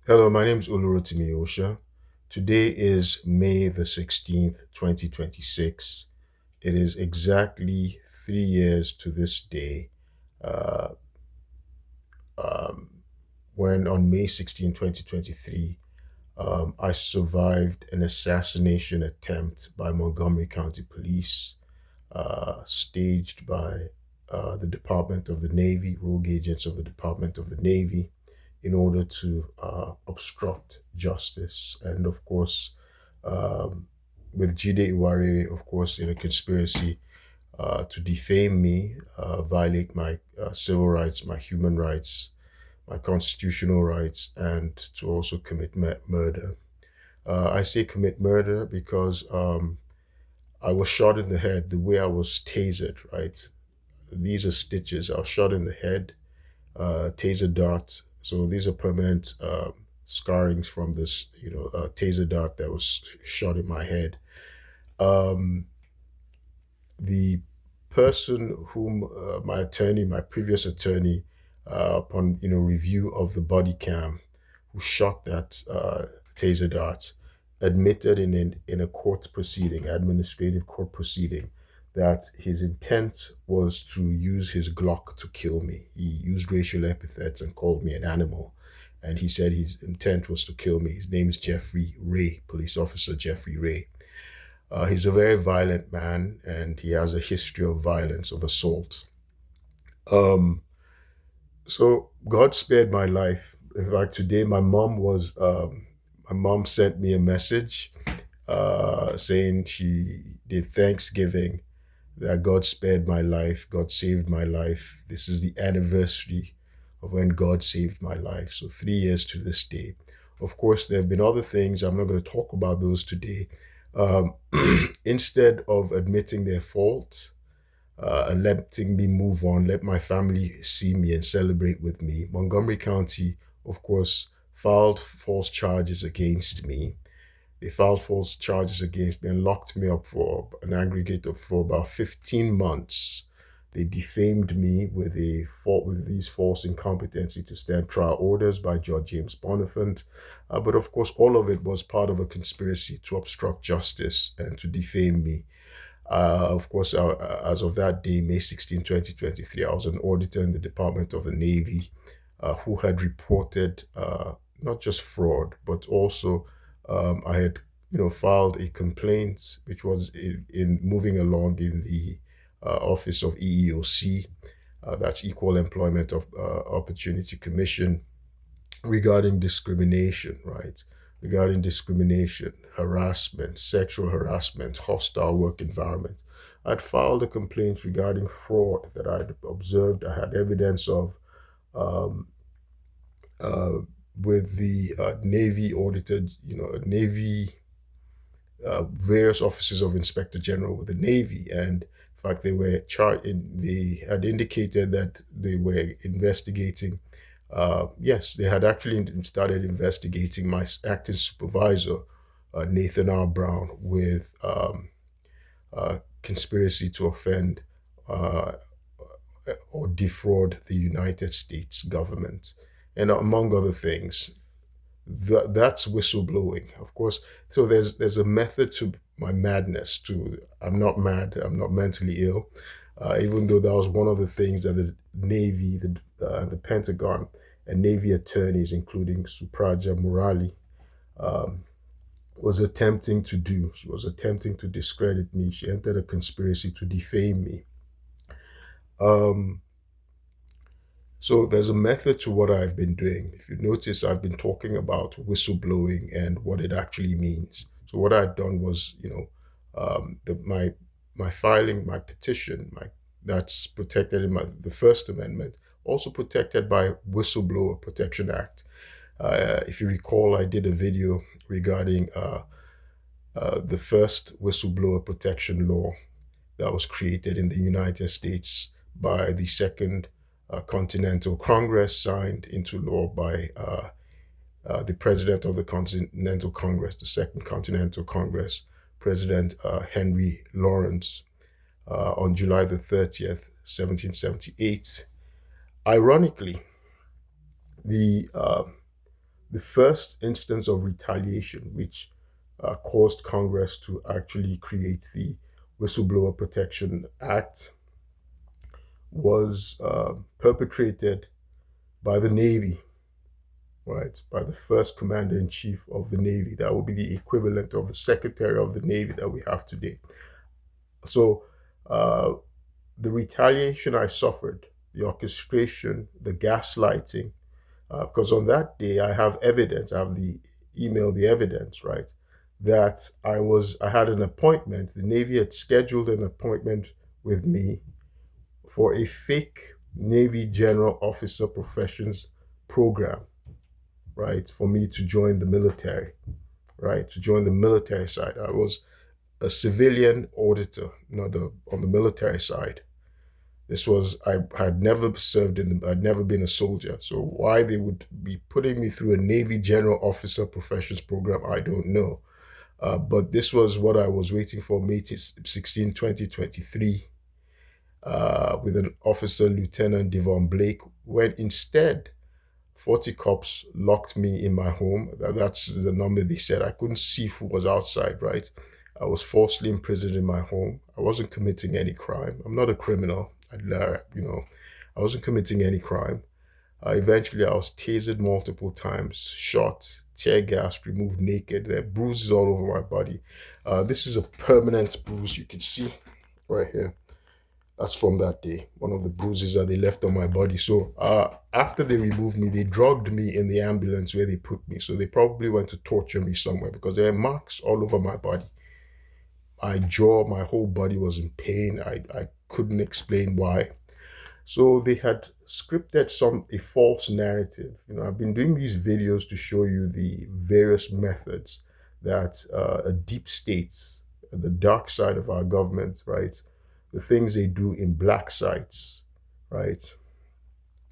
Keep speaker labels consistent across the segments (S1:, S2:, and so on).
S1: Hello, my name is Olurotimi Osha. Today is May the 16th, 2026. It is exactly 3 years to this day uh, um, when on May 16, 2023, I survived an assassination attempt by Montgomery County Police, staged by the Department of the Navy, rogue agents of the Department of the Navy, in order to obstruct justice. And of course, um, with Jide Iwarere, of course, in a conspiracy to defame me, violate my civil rights, my human rights, my constitutional rights, and to also commit murder. I say commit murder because I was shot in the head the way I was tasered, right? These are stitches. I was shot in the head, taser darts. So these are permanent scarrings from this, taser dart that was shot in my head. Um, the person whom my previous attorney, upon review of the body cam, who shot that taser dart, admitted in a court proceeding, administrative court proceeding, that his intent was to use his Glock to kill me. He used racial epithets and called me an animal. And he said his intent was to kill me. His name is Jeffrey Ray, police officer Jeffrey Ray. He's a very violent man, and he has a history of violence, of assault. Um, so God spared my life. In fact, today my mom sent me a message saying she did Thanksgiving, that God spared my life, God saved my life. This is the anniversary of when God saved my life. So 3 years to this day. Of course, there have been other things. I'm not going to talk about those today. Um, Instead of admitting their fault and letting me move on, let my family see me and celebrate with me, Montgomery County, of course, filed false charges against me. They filed false charges against me and locked me up for an aggregate of for about 15 months. They defamed me with these false incompetency to stand trial orders by Judge James Bonifant. But of course, all of it was part of a conspiracy to obstruct justice and to defame me. Of course, as of that day, May 16, 2023, I was an auditor in the Department of the Navy who had reported not just fraud, but also I had, filed a complaint, which was in moving along in the office of EEOC, that's Equal Employment of Opportunity Commission, regarding discrimination, right? Regarding discrimination, harassment, sexual harassment, hostile work environment. I'd filed a complaint regarding fraud that I'd observed, I had evidence of, um, uh, with the Navy audited, Navy, various offices of Inspector General with the Navy. And in fact, they had indicated that they were investigating. Yes, they had actually started investigating my acting supervisor, Nathan R. Brown, with conspiracy to offend uh, or defraud the United States government, and among other things. That's whistleblowing, of course. So there's a method to my madness. To I'm not mad. I'm not mentally ill. Even though that was one of the things that the Navy, the Pentagon, and Navy attorneys, including Supraja Murali, um, was attempting to do. She was attempting to discredit me. She entered a conspiracy to defame me. Um, So there's a method to what I've been doing. If you notice, I've been talking about whistleblowing and what it actually means. So what I've done was, my filing, my petition, my that's protected in the First Amendment, also protected by Whistleblower Protection Act. If you recall, I did a video regarding the first whistleblower protection law that was created in the United States by the Second Continental Congress, signed into law by the President of the Continental Congress, the Second Continental Congress, President Henry Lawrence, on July the 30th, 1778. Ironically, the the first instance of retaliation, which caused Congress to actually create the Whistleblower Protection Act, was perpetrated by the Navy, right? By the first commander in chief of the Navy. That would be the equivalent of the Secretary of the Navy that we have today. So, uh, the retaliation I suffered, the orchestration, the gaslighting, because on that day I have evidence, I have the email, the evidence, right? That I had an appointment. The Navy had scheduled an appointment with me for a fake Navy General Officer Professions program, right? For me to join the military, right? To join the military side. I was a civilian auditor, on the military side. This was I had never served I'd never been a soldier. So why they would be putting me through a Navy General Officer Professions program, I don't know. But this was what I was waiting for, May 16, 2023, with an officer, Lieutenant Devon Blake, when instead 40 cops locked me in my home. That's the number they said. I couldn't see who was outside, right? I was falsely imprisoned in my home. I wasn't committing any crime. I'm not a criminal. I wasn't committing any crime. Eventually, I was tasered multiple times, shot, tear gassed, removed naked. There are bruises all over my body. This is a permanent bruise you can see right here. That's from that day, one of the bruises that they left on my body. So after they removed me, they drugged me in the ambulance where they put me. So they probably went to torture me somewhere because there are marks all over my body. My jaw, my whole body was in pain. I couldn't explain why. So they had scripted a false narrative. I've been doing these videos to show you the various methods that a deep states, the dark side of our government, right? The things they do in black sites, right?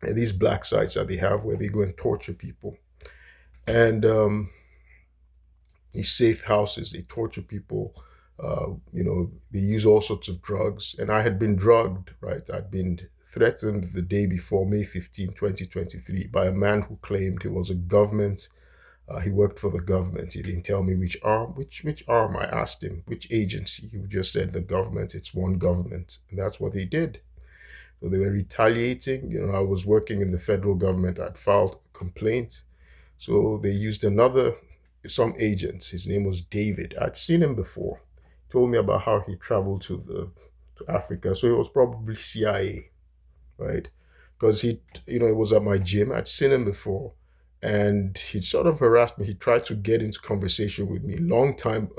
S1: And these black sites that they have where they go and torture people. And these safe houses, they torture people. They use all sorts of drugs. And I had been drugged, right? I'd been threatened the day before, May 15, 2023, by a man who claimed he was a government. He worked for the government. He didn't tell me which arm. Which arm? I asked him. Which agency? He just said the government. It's one government. And that's what they did. So they were retaliating. I was working in the federal government. I'd filed a complaint. So they used some agent. His name was David. I'd seen him before. He told me about how he traveled to Africa. So he was probably CIA, right? Because it was at my gym. I'd seen him before. And he sort of harassed me. He tried to get into conversation with me long time,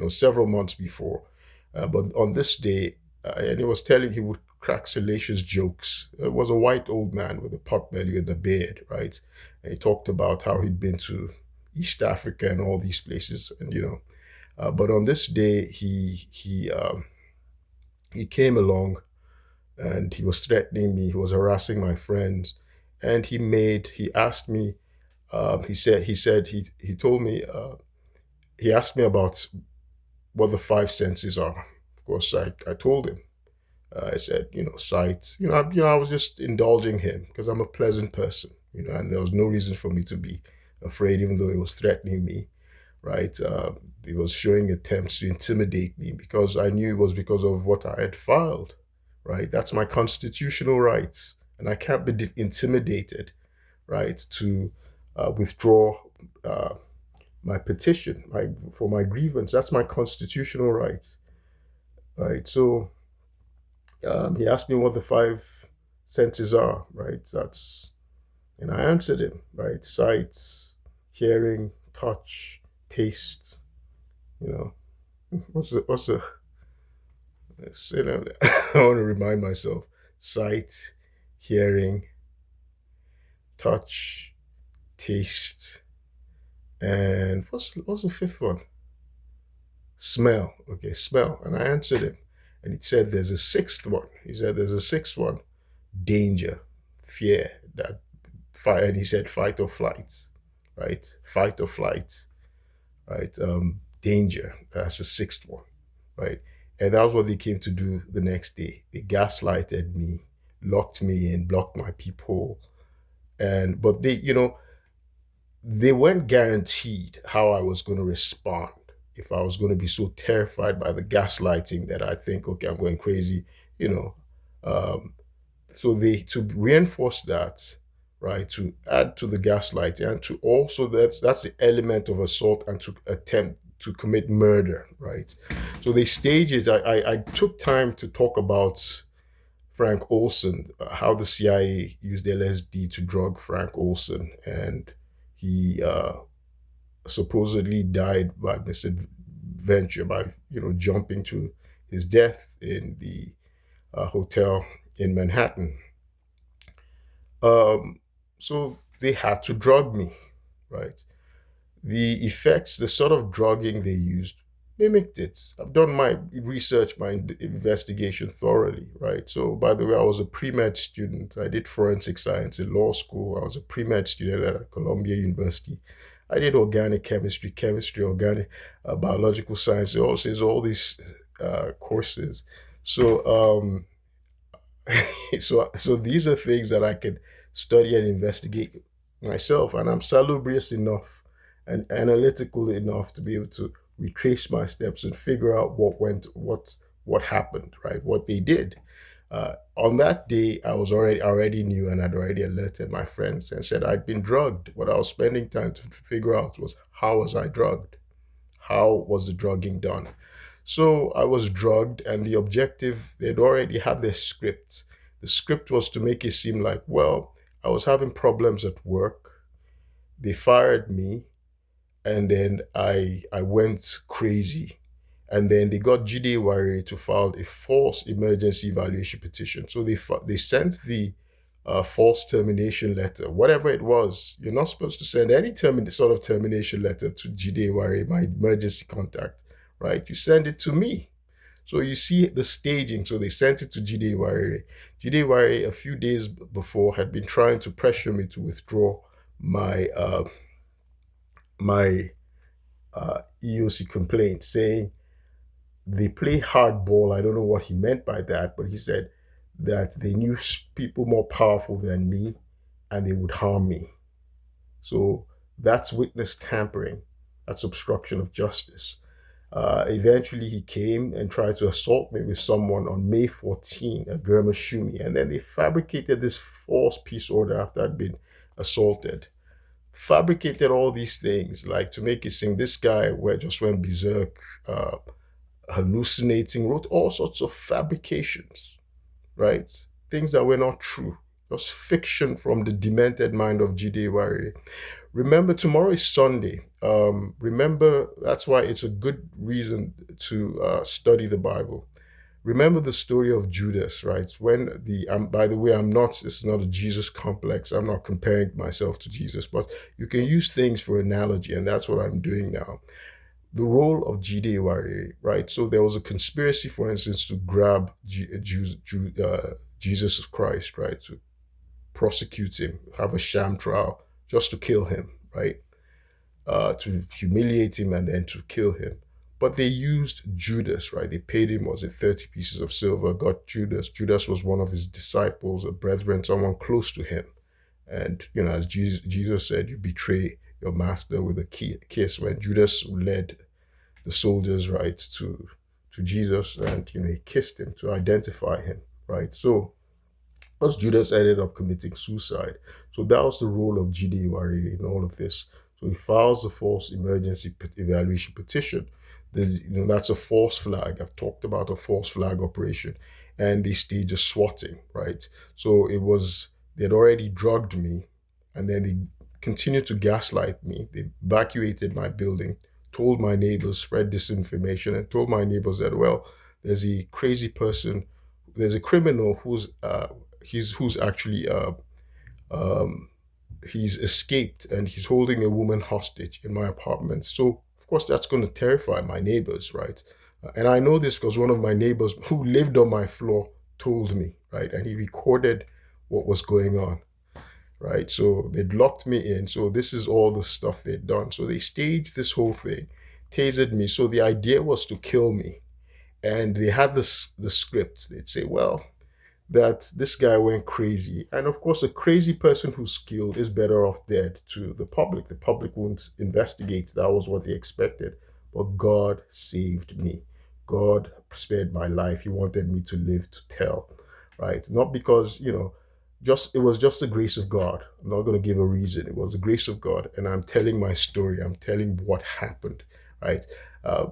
S1: several months before. But on this day, and he was telling he would crack salacious jokes. It was a white old man with a pot belly and a beard, right? And he talked about how he'd been to East Africa and all these places, and but on this day, he came along, and he was threatening me. He was harassing my friends, and he asked me. He told me, he asked me about what the five senses are. Of course, I told him. I said, sight. I was just indulging him because I'm a pleasant person, and there was no reason for me to be afraid, even though he was threatening me, right? He was showing attempts to intimidate me because I knew it was because of what I had filed, right? That's my constitutional right, and I can't be intimidated, right, to withdraw my petition for my grievance. That's my constitutional right, right? So he asked me what the five senses are, right? And I answered him, right? Sight, hearing, touch, taste. What's the? I want to remind myself: sight, hearing, touch, taste, and what's the fifth one? Smell. Okay, smell. And I answered him. And he said there's a sixth one. He said there's a sixth one. Danger, fear, that fight. And he said fight or flight, right? Fight or flight, right? Danger. That's the sixth one, right? And that was what they came to do the next day. They gaslighted me, locked me in, blocked my peephole. But they, they weren't guaranteed how I was going to respond. If I was going to be so terrified by the gaslighting that I think, okay, I'm going crazy, you know. Um, so they to reinforce that, right, to add to the gaslighting, and to also that's the element of assault and to attempt to commit murder, right? So they stage it. I took time to talk about Frank Olson, how the CIA used LSD to drug Frank Olson, and he supposedly died by misadventure, by jumping to his death in the hotel in Manhattan. Um, so they had to drug me, right? The effects, the sort of drugging they used, mimicked it. I've done my research, my investigation thoroughly, right? So, by the way, I was a pre med student. I did forensic science in law school. I was a pre med student at Columbia University. I did organic chemistry, organic biological science, all these courses. So, so these are things that I could study and investigate myself, and I'm salubrious enough and analytical enough to be able to retrace my steps and figure out what happened, right? What they did. On that day, I already knew, and I'd already alerted my friends and said I'd been drugged. What I was spending time to figure out was, how was I drugged? How was the drugging done? So I was drugged, and the objective, they'd already had their script. The script was to make it seem like, well, I was having problems at work. They fired me, and then I went crazy. And then they got GD Wire to file a false emergency evaluation petition. So they sent the false termination letter, whatever it was. You're not supposed to send any sort of termination letter to GD Wire, my emergency contact, right? You send it to me. So you see the staging. So they sent it to GD Wire. GD Wire, a few days before, had been trying to pressure me to withdraw my EOC complaint, saying they play hardball. I don't know what he meant by that, but he said that they knew people more powerful than me and they would harm me. So that's witness tampering. That's obstruction of justice. Eventually, he came and tried to assault me with someone on May 14, a Gurma Shumi, and then they fabricated this false peace order after I'd been assaulted. Fabricated all these things, like to make it seem this guy just went berserk, hallucinating, wrote all sorts of fabrications, right? Things that were not true, just fiction from the demented mind of G.D. Wari. Remember, tomorrow is Sunday. Remember, that's why it's a good reason to study the Bible. Remember the story of Judas, right? When by the way, this is not a Jesus complex. I'm not comparing myself to Jesus, but you can use things for analogy, and that's what I'm doing now. The role of G.D. Wari, right? So there was a conspiracy, for instance, to grab Jesus Christ, right? To prosecute him, have a sham trial, just to kill him, right? To humiliate him and then to kill him. But they used Judas, right? They paid him, was it 30 pieces of silver, got Judas. Judas was one of his disciples, a brethren, someone close to him. And, as Jesus said, you betray your master with a kiss. When Judas led the soldiers, right, to Jesus, and, he kissed him to identify him, right? So, because Judas ended up committing suicide. So that was the role of G.D. Wari in all of this. So he files a false emergency evaluation petition. That's a false flag. I've talked about a false flag operation. And they stage a swatting, right? So they had already drugged me, and then they continued to gaslight me. They evacuated my building, told my neighbors, spread disinformation, and told my neighbors that, well, there's a crazy person, there's a criminal who's actually he's escaped and he's holding a woman hostage in my apartment. So of course that's going to terrify my neighbors, right? And I know this because one of my neighbors who lived on my floor told me, right? And he recorded what was going on, right? So they'd locked me in. So this is all the stuff they'd done. So they staged this whole thing, tasered me. So the idea was to kill me. And they had the script. They'd say, well, that this guy went crazy. And of course, a crazy person who's skilled is better off dead to the public. The public won't investigate. That was what they expected. But God saved me. God spared my life. He wanted me to live to tell, right? Not because, just it was just the grace of God. I'm not going to give a reason. It was the grace of God. And I'm telling my story. I'm telling what happened, right? Uh,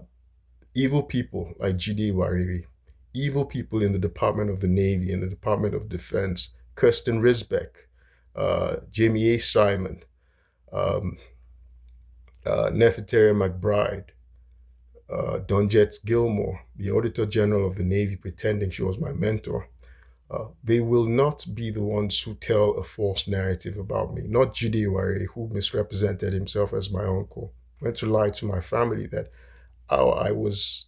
S1: Evil people like Jide Wariri, evil people in the Department of the Navy, in the Department of Defense, Kirsten Risbeck, Jamie A. Simon, um, Nefertari McBride, Donjet Gilmore, the Auditor General of the Navy, pretending she was my mentor. They will not be the ones who tell a false narrative about me. Not Jide Wariri, who misrepresented himself as my uncle, went to lie to my family that I was,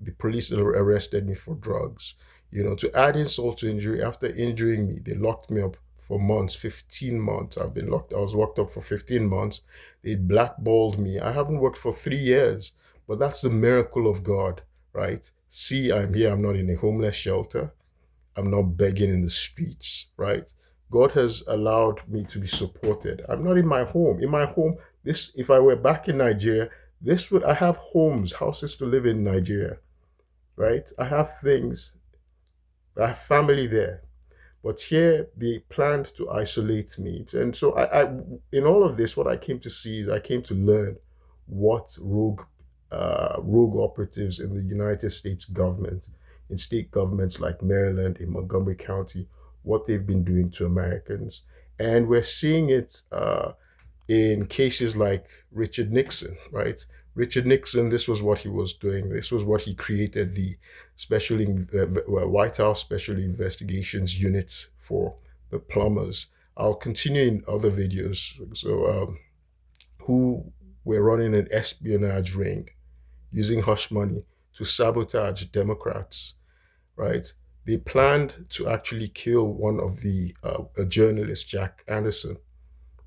S1: the police arrested me for drugs. To add insult to injury, after injuring me, they locked me up for months, 15 months. I was locked up for 15 months. They blackballed me. I haven't worked for 3 years, but that's the miracle of God, right? See, I'm here. I'm not in a homeless shelter. I'm not begging in the streets, right? God has allowed me to be supported. I'm not in my home. In my home, this if I were back in Nigeria, this would I have houses to live in Nigeria, right? I have things. I have family there. But here they planned to isolate me. And so in all of this, what I came to see is I came to learn what rogue operatives in the United States government, in state governments like Maryland, in Montgomery County, what they've been doing to Americans. And we're seeing it in cases like Richard Nixon, right? Richard Nixon, this was what he was doing. This was what he created the White House Special Investigations Unit for the plumbers. I'll continue in other videos. So, who were running an espionage ring using hush money to sabotage Democrats, right? They planned to actually kill one of a journalist, Jack Anderson,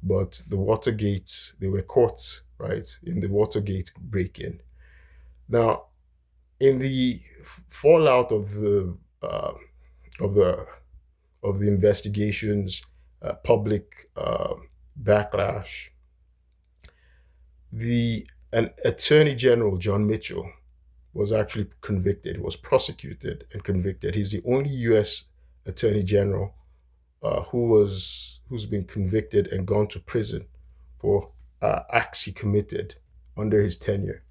S1: but they were caught, right, in the Watergate break-in. Now, in the fallout of the of the investigations, public backlash, the an Attorney General John Mitchell was actually convicted, was prosecuted and convicted. He's the only U.S. Attorney General who's been convicted and gone to prison for acts he committed under his tenure.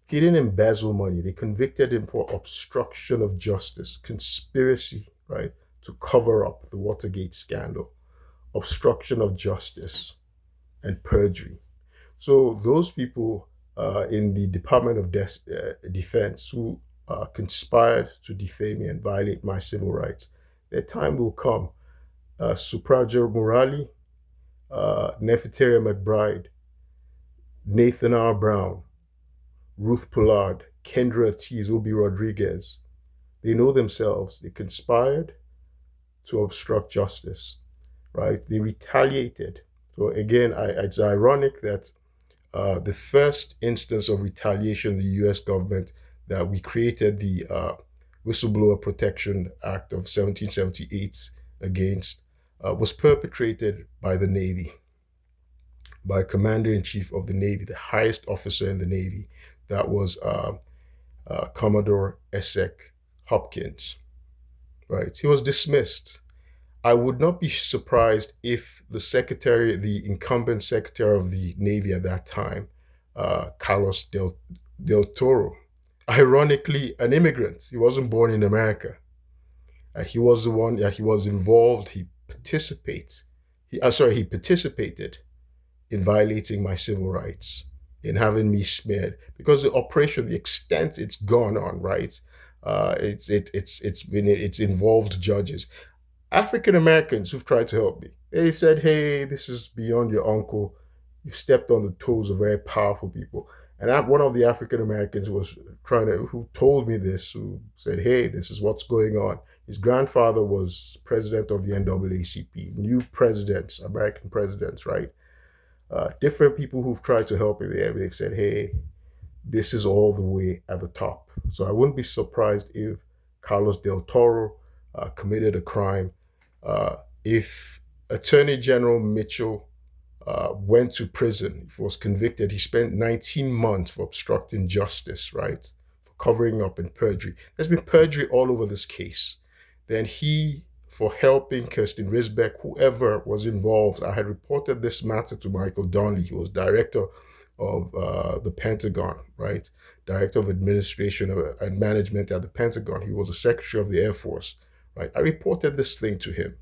S1: He didn't embezzle money. They convicted him for obstruction of justice, conspiracy, right, to cover up the Watergate scandal, obstruction of justice, and perjury. So those people in the Department of Defense who conspired to defame me and violate my civil rights, their time will come. Supraja Murali, Nefertari McBride, Nathan R. Brown, Ruth Pollard, Kendra Ortiz, Obi Rodriguez. They know themselves. They conspired to obstruct justice, right? They retaliated. So again, it's ironic that the first instance of retaliation in the U.S. government that we created the Whistleblower Protection Act of 1778 against was perpetrated by the Navy, by Commander-in-Chief of the Navy, the highest officer in the Navy. That was Commodore Esek Hopkins, right? He was dismissed. I would not be surprised if the incumbent secretary of the Navy at that time, Carlos Del Toro, ironically an immigrant, he wasn't born in America. He was the one. He was involved. He participated in violating my civil rights, in having me smeared because the extent it's gone on, right? It's involved judges. African Americans who've tried to help me. They said, "Hey, this is beyond your uncle. You've stepped on the toes of very powerful people." And one of the African Americans who told me this, who said, "Hey, this is what's going on." His grandfather was president of the NAACP, new presidents, American presidents, right? Different people who've tried to help me there. They've said, "Hey, this is all the way at the top." So I wouldn't be surprised if Carlos Del Toro committed a crime. If Attorney General Mitchell went to prison, he was convicted, he spent 19 months for obstructing justice, right? For covering up in perjury. There's been perjury all over this case. Then he, for helping Kirsten Risbeck, whoever was involved, I had reported this matter to Michael Donnelly, who was director of the Pentagon, right? Director of Administration and Management at the Pentagon. He was a Secretary of the Air Force, right? I reported this thing to him,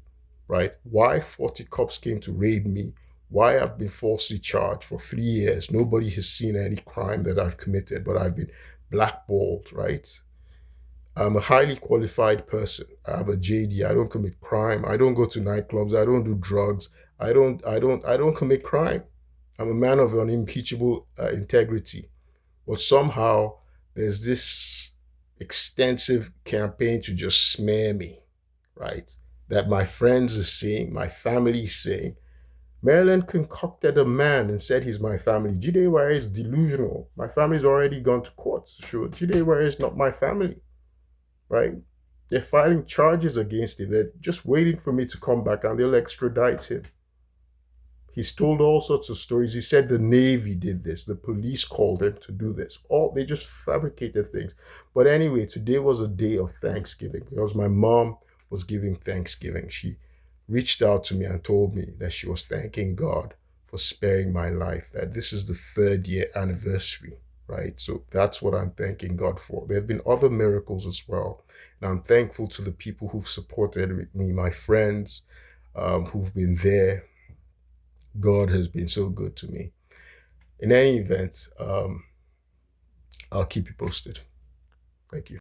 S1: right? Why 40 cops came to raid me, why I've been falsely charged for 3 years. Nobody has seen any crime that I've committed, but I've been blackballed, right? I'm a highly qualified person. I have a JD. I don't commit crime. I don't go to nightclubs. I don't do drugs. I don't commit crime. I'm a man of unimpeachable integrity. But somehow there's this extensive campaign to just smear me, right? That my friends are saying, my family is saying. Maryland concocted a man and said he's my family. Jide Wire is delusional. My family's already gone to court to show Jide Wire is not my family, right? They're filing charges against him. They're just waiting for me to come back and they'll extradite him. He's told all sorts of stories. He said the Navy did this. The police called him to do this. All they just fabricated things. But anyway, today was a day of Thanksgiving because my mom was giving Thanksgiving. She reached out to me and told me that she was thanking God for sparing my life, that this is the 3rd-year anniversary, right? So that's what I'm thanking God for. There have been other miracles as well. And I'm thankful to the people who've supported me, my friends who've been there. God has been so good to me. In any event, I'll keep you posted. Thank you.